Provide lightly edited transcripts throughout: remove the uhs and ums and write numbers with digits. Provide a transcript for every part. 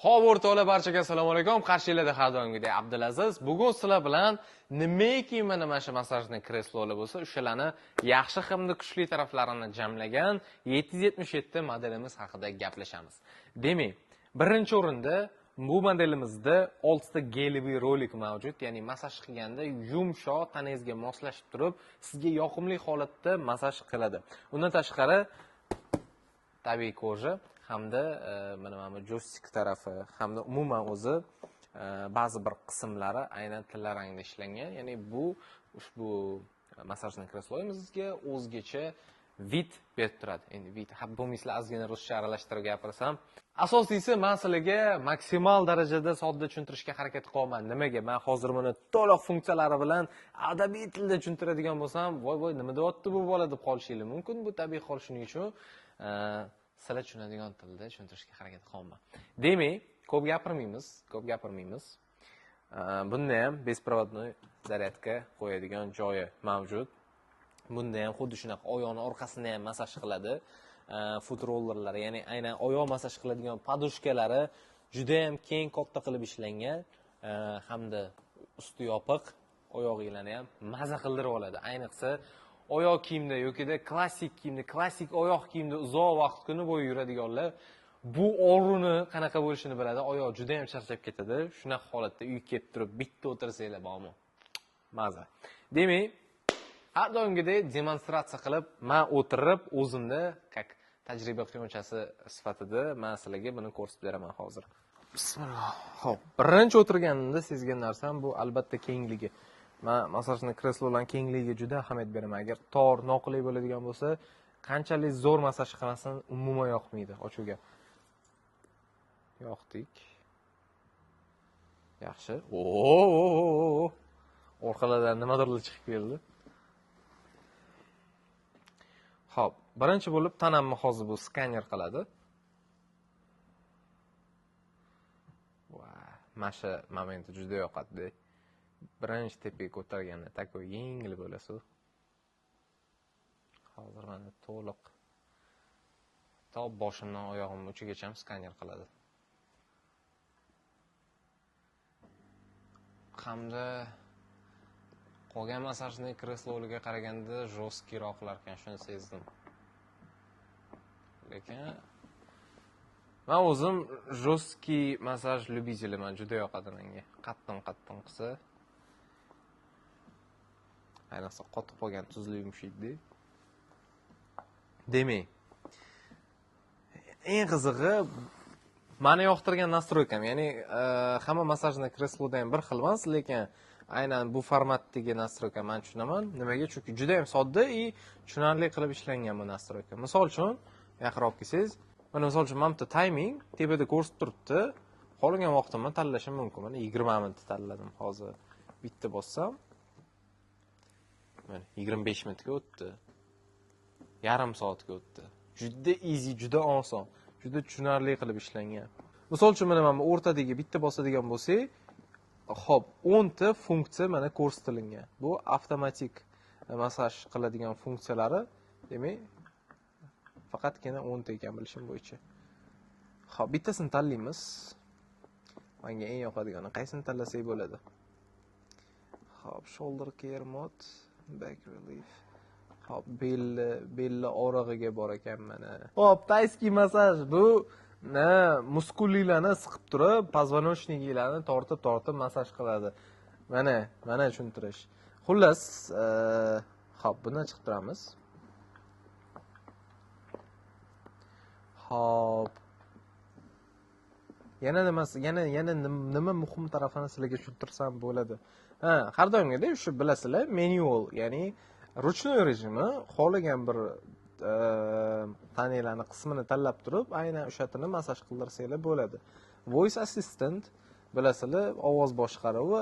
Xo'p, o'rtoqlar, barchaga assalomu alaykum. Qarshilarda har doimgidek Abdulaziz. Bugun sizlar bilan nimaiki mana shu masajning kreslolari bo'lsa, o'shalarni yaxshi hamda kuchli taraflarini jamlagan 777 modelimiz haqida gaplashamiz. Demak, birinchi o'rinda bu modelimizda 6 ta geliviy rolik mavjud, ya'ni masaj qilganda yumshoq tanangizga moslashib turib, sizga yoqimli holatda masaj qiladi. Undan tashqari tabiiy koja hamda mana joystik tarafi hamda umuman o'zi ba'zi bir qismlari aynan tilla rangda ishlangan. Ya'ni bu ushbu masajning kreslolarimizga o'zgacha vid berib turadi. Endi vid bo'lmaysizlar, ozgina ruscha aralashtirib gapirsam, asosiysi men sizlarga maksimal darajada sodda tushuntirishga harakat qilaman. Nimaga? Men hozir buni to'liq funksiyalari bilan adabiy tilda tushuntiradigan bo'lsam, voy nima deyapti bu bola deb qolishingiz mumkin. Bu tabiiy hol, shuning uchun sizlar tushunadigan tilda tushuntirishga harakat qilaman. Demak, ko'p gapirmaymiz. Bunda ham besprovodnoy zaryadka qo'yadigan joyi mavjud. Bunda ham xuddi shunaqa oyoqni orqasini ham masaj qiladi. Foot rollerlari, ya'ni aynan oyoq masaj qiladigan podushkalari juda ham keng, katta qilib ishlangan hamda usti yopiq, oyog'inglarni ham maza qildirib oladi. Ayniqsa oyoq kiyimda yokida klassik kiyimda, klassik oyoq kiyimda uzoq vaqt kuni bo'yi yuradiganlar bu o'rni qanaqa bo'lishini biladi. Oyoq juda ham charchab ketadi. Shunaqa holatda uyga kelib turib bitta o'tirsanglar bormi? Maza. Demak, har doimgidek demonstratsiya qilib, men o'tirib, o'zimda tajriba qiyonchasi sifatida men sizlarga buni ko'rsatib beraman hozir. Bismillah. Xo'p, birinchi o'tirganimda sezgan narsam bu albatta kengligi. Men masajning kreslolaring kengligiga juda ahamiyat beraman. Agar tor, noqulay bo'ladigan bo'lsa, qanchalik zo'r masaj qilmasin, umuman yoqmaydi. Ochuvga. Yoqdik. Yaxshi. Orqalardan nimadirlar chiqib keldi. Xo'p, birinchi bo'lib tanamni hozir bu skaner qiladi. Masha momenti juda yoqadi. Birinchi tepaga ko'targanda takoy yengil bo'lasiz. Hozir mana to'liq top boshimdan oyog'im uchigacha skaner qiladi. Hamda qolgan masajning kreslolariga qaraganda jo'skiroqlar ekan, shuni sezdim. Lekin men o'zim jo'ski masaj lyubitelman, juda yoqadi menga. Qattiq qilsa, ayniqsa qotib qolgan tuzli yumshaydi. Demak, eng qizig'i meni yoqtirgan nastroykam, ya'ni hamma masajning kresloda ham bir xil emas, lekin aynan bu formatdagi nastroyka men tushunaman. Nimaga? Chunki juda ham sodda va tushunarli qilib ishlangan bu nastroyka. Misol uchun, yaqinroq kelsangiz, mana misol uchun men bitta timing tepada ko'rsatib turibdi. Qolgan vaqtimni tanlashim mumkin. Mana 20 minut tanladim hozir. Bitta bossam, mana 25 minutga o'tdi. Yarim soatga o'tdi. Juda easy, juda oson, juda tushunarli qilib ishlangan. Misol uchun mana men o'rtadagi bitta bosadigan bo'lsak, xo'p, 10 ta funksiya mana ko'rsatilgan. Bu avtomatik masaj qiladigan funksiyalari, demak, faqatgina 10 ta ekan bilishim bo'yicha. Xo'p, bittasini tanlaymiz. Menga eng yoqadigani qaysini tanlasak bo'ladi? Xo'p, shoulder care mode, back relief. Xo'p, belli orig'iga bor ekan mana. Xo'p, tayskiy masaj bu muskullarni siqib turib, poзвоночникlarni tortib masaj qiladi. Mana tushuntirish. Xullas, xo'p, buni chiqib turamiz. Xo'p. Yana nima muhim tarafini sizlarga tushuntirsam bo'ladi. Har doimgidek shu bilasizlar, manual, ya'ni ruchnoy rejimi, xohlagan bir tananglarning qismini tanlab turib, aynan o'shatini masaj qildirsanglar bo'ladi. Voice assistant, bilasizlar, ovoz boshqaruvi,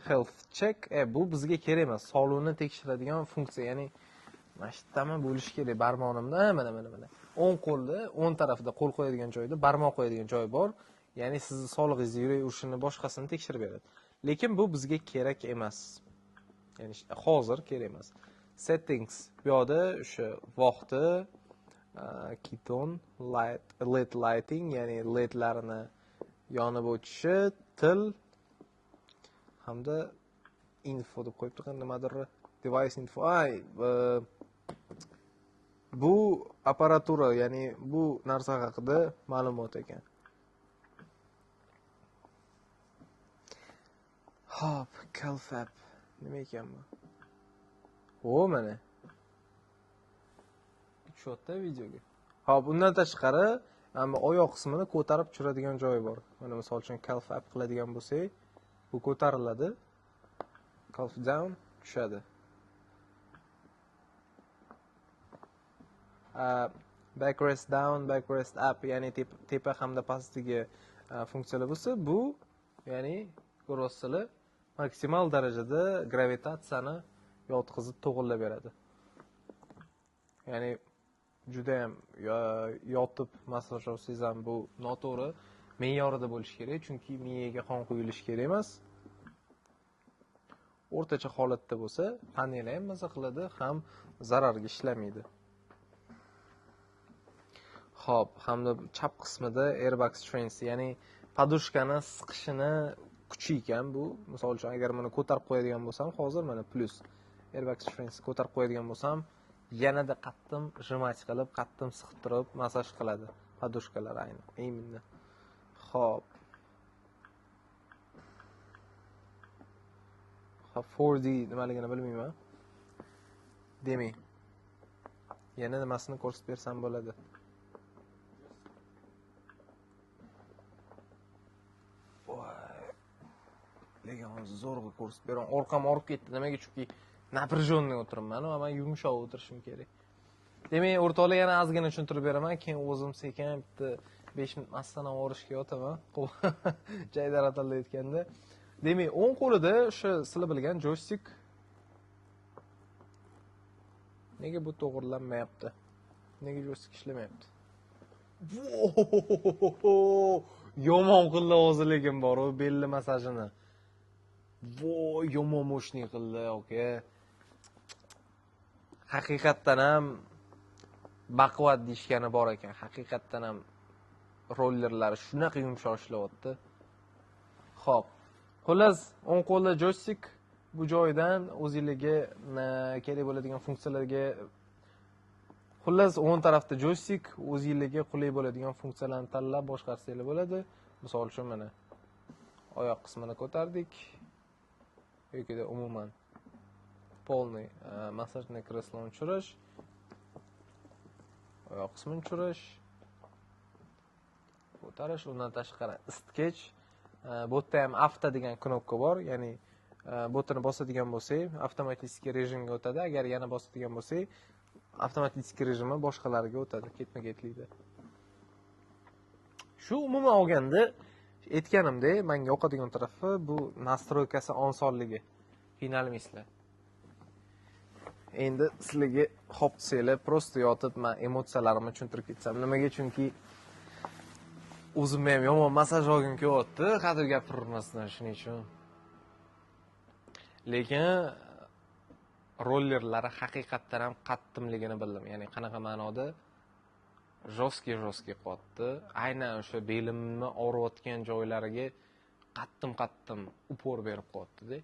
health check, bu bizga kerak emas. Sog'liqni tekshiradigan funksiya, ya'ni mashtama bo'lishi kerak barmoqimda, mana. O'ng qo'lda, o'ng tarafida qo'l qo'yadigan joyda barmoq qo'yadigan joy bor. Ya'ni sizni sog'lig'ingizni, yurak urishini, boshqasini tekshirib beradi. Lekin bu bizga kerak emas. Ya'ni hozir kerak emas. Settings bu yerda o'sha vaqti keton LED lighting, ya'ni ledlarni yonib o'tishi, til hamda info deb qo'yibdi, nimadir device info. Bu apparatura, ya'ni bu narsa haqida ma'lumot ekan. Hop, Calfab. Nima ekan bu? O, mana. Tushotda videoga. Hop, undan tashqari, ammo oyoq qismini ko'tarib tushiradigan joyi bor. Mana misol uchun Calfab qiladigan bo'lsak, bu ko'tariladi. Calf down tushadi. Backrest down, backrest up, ya'ni tepa hamda pastdagi funksiyalar bo'lsa, bu ya'ni ko'rasizlar, maksimal darajada gravitatsiyani yotqizib to'g'irlab beradi. Ya'ni juda ham yotib massaj olsangiz ham bu noto'g'ri, me'yorida bo'lishi kerak, chunki miyaga qon quyilishi kerak emas. O'rtacha holatda bo'lsa, panel ham maza qiladi, ham zararga ishlamaydi. Xo'p, hamda chap qismida airbag strength, ya'ni podushkani siqishini kuchi ekan bu. Misol uchun agar buni ko'tarib qo'yadigan bo'lsam, hozir mana plus airbag strength ko'tarib qo'yadigan bo'lsam, yanada qattim jimach qilib, qattim siqtirib massaj qiladi podushkalar ayni. Именно. Xo'p. 4D nimaligini bilmayman. Demak, yana nimasini ko'rsatib bersam bo'ladi. Lekin hozir zo'rg'a ko'rsatib beraman. Orqam og'rib ketdi. Nimaga? Chunki напряженный o'tiribman va men yumshoq o'tirishim kerak. Demak, o'rtoqlar yana ozgina tushuntirib beraman, keyin o'zim sekin bitta 5 minut masdan og'rishga yotaman. Jaydar atalla aytganda. Demak, o'ng qo'lida o'sha sizlar bilgan joystick. Nega bu to'g'rilanmayapti? Nega joystick ishlamayapti? Yomon qildi hozir lekin bor, u belli masajini. Voy, yomon mo'shni qildi, aka. Haqiqatdan ham baquvvat deyishgani bor ekan. Haqiqatdan ham rollerlari shunaqa yumshoq ishlayapti. Xo'p. Xullas, o'ng qo'lda joystick, bu joydan o'zingizga kerak bo'ladigan funksiyalarga, xullas o'ng tarafda joystick, o'zingizga qulay bo'ladigan funksiyalarni tanlab boshqarsangiz bo'ladi. Misol uchun mana oyoq qismini ko'tardik. yoki umuman полный massajni kresloni tushirish, oyoq qismini tushirish, ko'tarish, undan tashqari isitgich. Bu yerda ham avto degan knopka bor, ya'ni botni bosadigan bo'lsak, avtomatik rejimga o'tadi. Agar yana bosadigan bo'lsak, avtomatik rejimi boshqalariga o'tadi, ketma-ketlikda. Shu umuman olganda aytganimdek, menga yoqadigan tarafi bu nastroykasi osonligi. Qiynalmaysizlar. Endi sizlarga hop desanglar, prosta yotib men emotsiyalarimni tushuntirib ketsam. Nimaga? Chunki o'zimni ham yomon masaj olgim kelyapti, hadeb gapirmasdan shuning uchun. Lekin rollerlari haqiqatdan ham qattimligini bildim. Ya'ni qanaqa ma'noda jo'ski qilyapti. Aynan o'sha belimni og'riyotgan joylariga qattim upor berib qo'yapti-da.